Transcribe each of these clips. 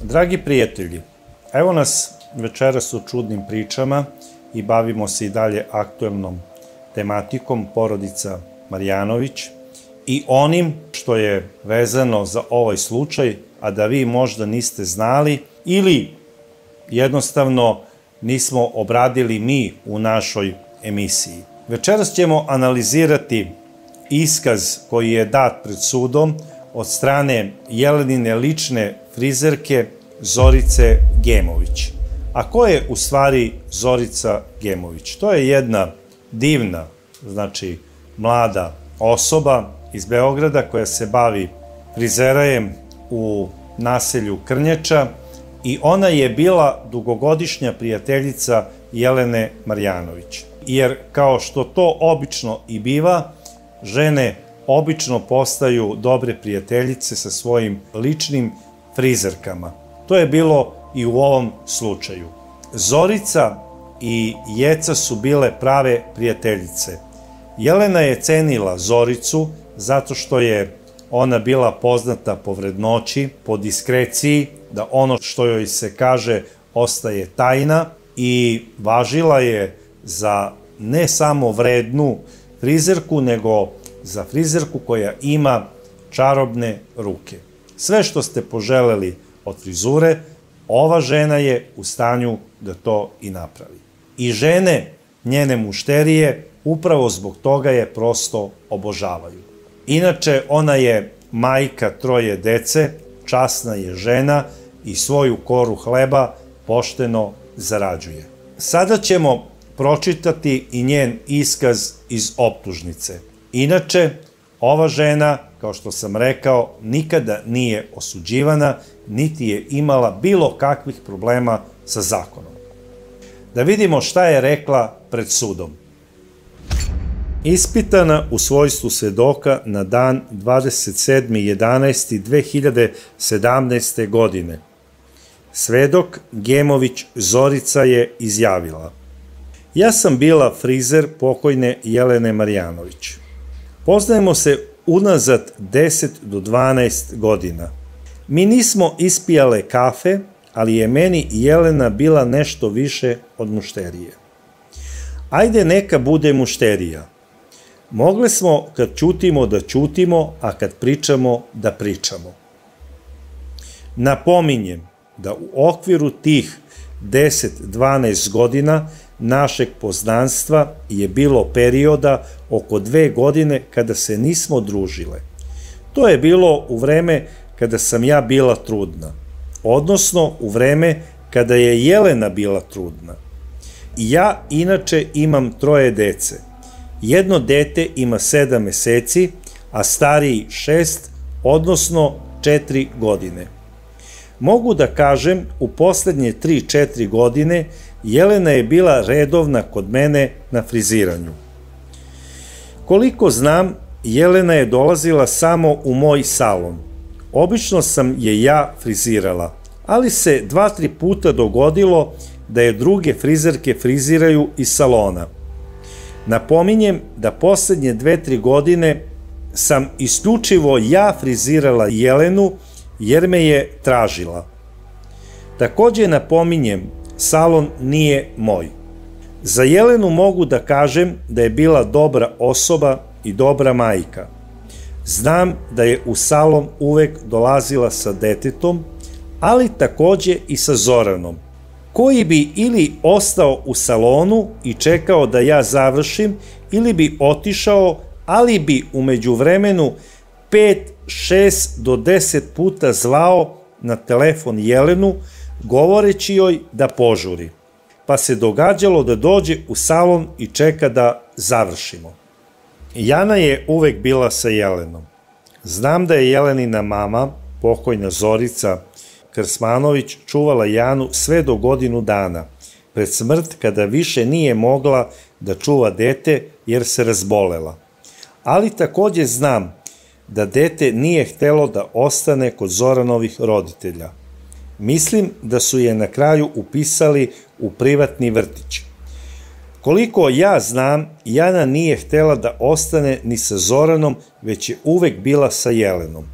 Dragi prijatelji, evo nas večeras u čudnim pričama i bavimo se i dalje aktuelnom tematikom porodica Marjanović i onim što je vezano za ovaj slučaj, a da vi možda niste znali ili jednostavno nismo obradili mi u našoj emisiji. Večeras ćemo analizirati iskaz koji je dat pred sudom od strane Jelenine lične frizerke Zorice Gemović. A ko je u stvari Zorica Gemović? To je jedna divna, mlada osoba iz Beograda koja se bavi frizerajem u naselju Krnječa i ona je bila dugogodišnja prijateljica Jelene Marjanović. Jer kao što to obično i biva, žene obično postaju dobre prijateljice sa svojim ličnim frizerkama. To je bilo i u ovom slučaju. Zorica i Jeca su bile prave prijateljice. Jelena je cenila Zoricu zato što je ona bila poznata po vrednoći, po diskreciji, da ono što joj se kaže ostaje tajna i važila je za ne samo vrednu frizerku, nego za frizerku koja ima čarobne ruke. Sve što ste poželeli od frizure, ova žena je u stanju da to i napravi. I žene, njene mušterije, upravo zbog toga je prosto obožavaju. Inače, ona je majka 3 dece, časna je žena i svoju koru hleba pošteno zarađuje. Sada ćemo pročitati i njen iskaz iz optužnice. Inače, ova žena, kao što sam rekao, nikada nije osuđivana, niti je imala bilo kakvih problema sa zakonom. Da vidimo šta je rekla pred sudom. Ispitana u svojstvu svedoka na dan 27.11.2017. godine. Svedok Gemović Zorica je izjavila: ja sam bila frizer pokojne Jelene Marjanović. Poznajemo se unazad 10 do 12 godina. Mi nismo ispijale kafe, ali je meni Jelena bila nešto više od mušterije. Ajde neka bude mušterija. Mogle smo kad ćutimo da ćutimo, a kad pričamo da pričamo. Napominjem da u okviru tih 10-12 godina našeg poznanstva je bilo perioda oko 2 godine kada se nismo družile. To je bilo u vreme kada sam ja bila trudna, odnosno u vreme kada je Jelena bila trudna. Ja inače imam 3 dece. Jedno dete ima 7 meseci, a stariji 6, odnosno 4 godine. Mogu da kažem, u poslednje 3-4 godine Jelena je bila redovna kod mene na friziranju. Koliko znam, Jelena je dolazila samo u moj salon. Obično sam je ja frizirala, ali se 2-3 puta dogodilo da je druge frizerke friziraju iz salona. Napominjem da poslednje 2-3 godine sam isključivo ja frizirala Jelenu jer me je tražila. Takođe napominjem, salon nije moj. Za Jelenu mogu da kažem da je bila dobra osoba i dobra majka. Znam da je u salon uvek dolazila sa detetom, ali takođe i sa Zoranom, koji bi ili ostao u salonu i čekao da ja završim, ili bi otišao, ali bi umeđu vremenu 5, 6 do 10 puta zvao na telefon Jelenu, govoreći joj da požuri. Pa se događalo da dođe u salon i čeka da završimo. Jana je uvek bila sa Jelenom. Znam da je Jelenina mama, pokojna Zorica Krsmanović, čuvala Janu sve do godinu dana, pred smrt kada više nije mogla da čuva dete jer se razbolela. Ali takođe znam da dete nije htelo da ostane kod Zoranovih roditelja. Mislim da su je na kraju upisali u privatni vrtić. Koliko ja znam, Jana nije htela da ostane ni sa Zoranom, već je uvek bila sa Jelenom.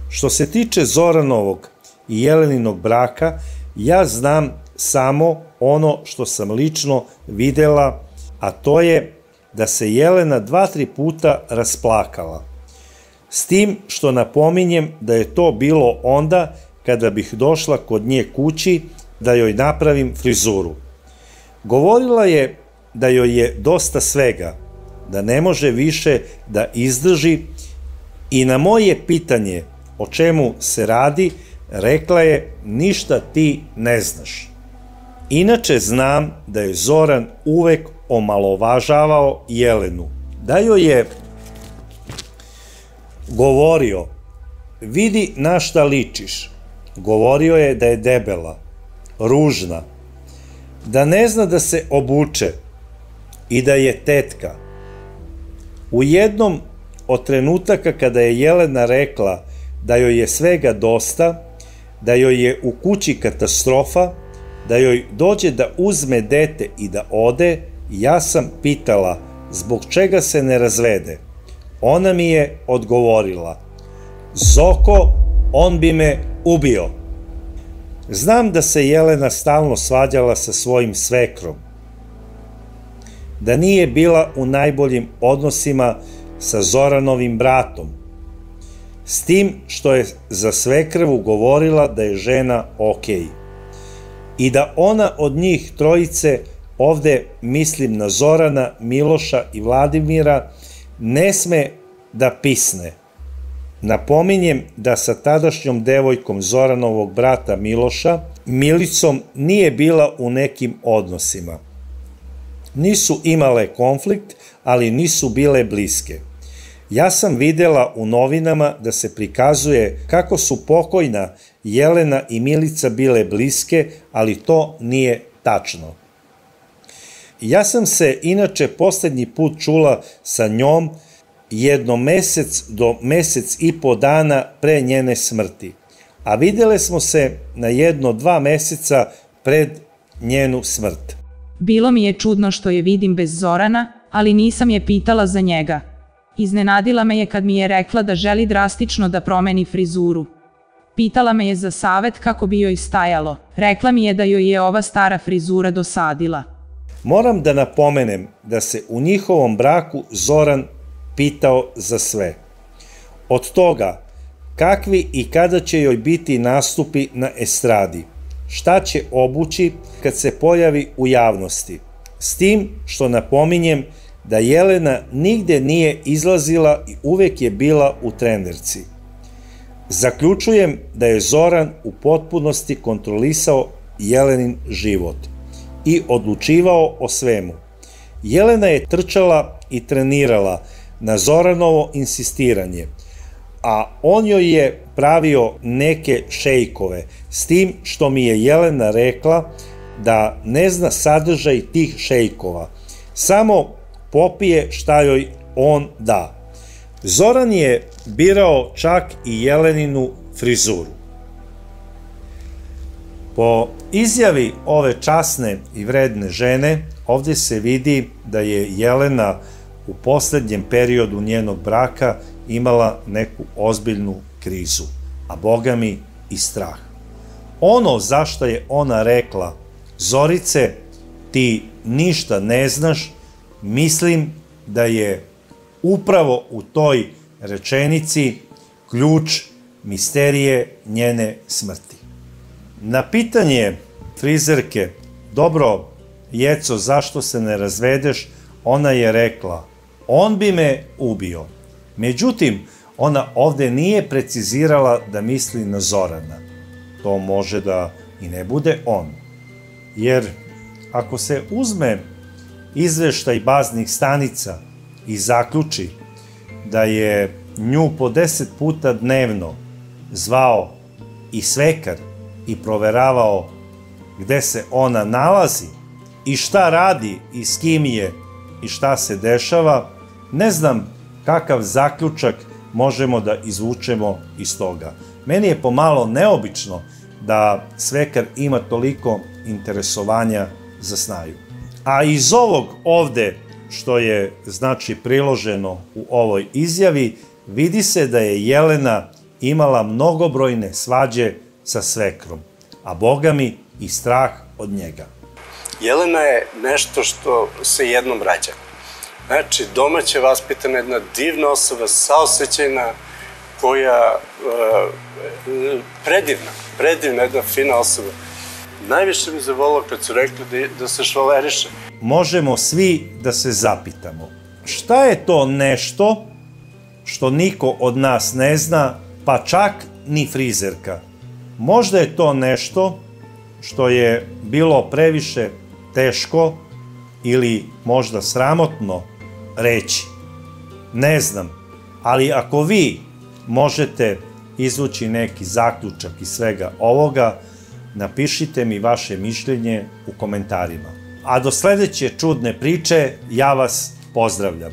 Što se tiče Zoranovog i Jeleninog braka, ja znam samo ono što sam lično videla, a to je da se Jelena 2-3 puta rasplakala. S tim što napominjem da je to bilo onda kada bih došla kod nje kući da joj napravim frizuru. Govorila je da joj je dosta svega, da ne može više da izdrži i na moje pitanje o čemu se radi, rekla je ništa ti ne znaš. Inače znam da je Zoran uvek omalovažavao Jelenu, da joj je govorio vidi na šta ličiš, govorio je da je debela, ružna, da ne zna da se obuče i da je tetka. U jednom od trenutaka kada je Jelena rekla da joj je svega dosta, da joj je u kući katastrofa, da joj dođe da uzme dete i da ode, ja sam pitala zbog čega se ne razvede. Ona mi je odgovorila, Zoko, on bi me ubio. Znam da se Jelena stalno svađala sa svojim svekrom, da nije bila u najboljim odnosima sa Zoranovim bratom, s tim što je za svekrvu govorila da je žena okej. I da ona od njih trojice, ovde mislim na Zorana, Miloša i Vladimira, ne sme da pisne. Napominjem da sa tadašnjom devojkom Zoranovog brata Miloša, Milicom, nije bila u nekim odnosima. Nisu imale konflikt, ali nisu bile bliske. Ja sam videla u novinama da se prikazuje kako su pokojna Jelena i Milica bile bliske, ali to nije tačno. Ja sam se inače poslednji put čula sa njom jedno mesec do mesec i po dana pre njene smrti, a videle smo se na 1-2 meseca pred njenu smrt. Bilo mi je čudno što je vidim bez Zorana, ali nisam je pitala za njega. Iznenadila me je kad mi je rekla da želi drastično da promeni frizuru. Pitala me je za savet kako bi joj stajalo. Rekla mi je da joj je ova stara frizura dosadila. Moram da napomenem da se u njihovom braku Zoran pitao za sve. Od toga kakvi i kada će joj biti nastupi na estradi, šta će obući kad se pojavi u javnosti, s tim što napominjem da Jelena nigde nije izlazila i uvek je bila u trenerci. Zaključujem da je Zoran u potpunosti kontrolisao Jelenin život i odlučivao o svemu. Jelena je trčala i trenirala na Zoranovo insistiranje, a on joj je pravio neke šejkove, s tim što mi je Jelena rekla da ne zna sadržaj tih šejkova, samo popije šta joj on da. Zoran je birao čak i Jeleninu frizuru. Po izjavi ove časne i vredne žene, ovde se vidi da je Jelena u poslednjem periodu njenog braka imala neku ozbiljnu krizu, a boga mi i strah. Ono zašto je ona rekla, Zorice, ti ništa ne znaš, mislim da je upravo u toj rečenici ključ misterije njene smrti. Na pitanje frizerke, dobro, Jeco, zašto se ne razvedeš, ona je rekla, on bi me ubio. Međutim, ona ovde nije precizirala da misli na Zorana. To može da i ne bude on. Jer ako se uzme izveštaj baznih stanica i zaključi da je nju po 10 puta dnevno zvao i svekar i proveravao gde se ona nalazi i šta radi i s kim je i šta se dešava, ne znam kakav zaključak možemo da izvučemo iz toga. Meni je pomalo neobično da svekar ima toliko interesovanja zasnaju. A iz ovog ovde, što je znači priloženo u ovoj izjavi, vidi se da je Jelena imala mnogobrojne svađe sa svekrom, a Boga mi i strah od njega. Jelena je nešto što se jednom rađa. Znači, domaće vaspitana jedna divna osoba, saosećajna, koja predivna, jedna fina osoba. Najviše mi zavolilo kad su rekli da se švaleriše. Možemo svi da se zapitamo, šta je to nešto što niko od nas ne zna, pa čak ni frizerka? Možda je to nešto što je bilo previše teško ili možda sramotno reći. Ne znam, ali ako vi možete izvući neki zaključak iz svega ovoga, napišite mi vaše mišljenje u komentarima. A do sledeće čudne priče ja vas pozdravljam.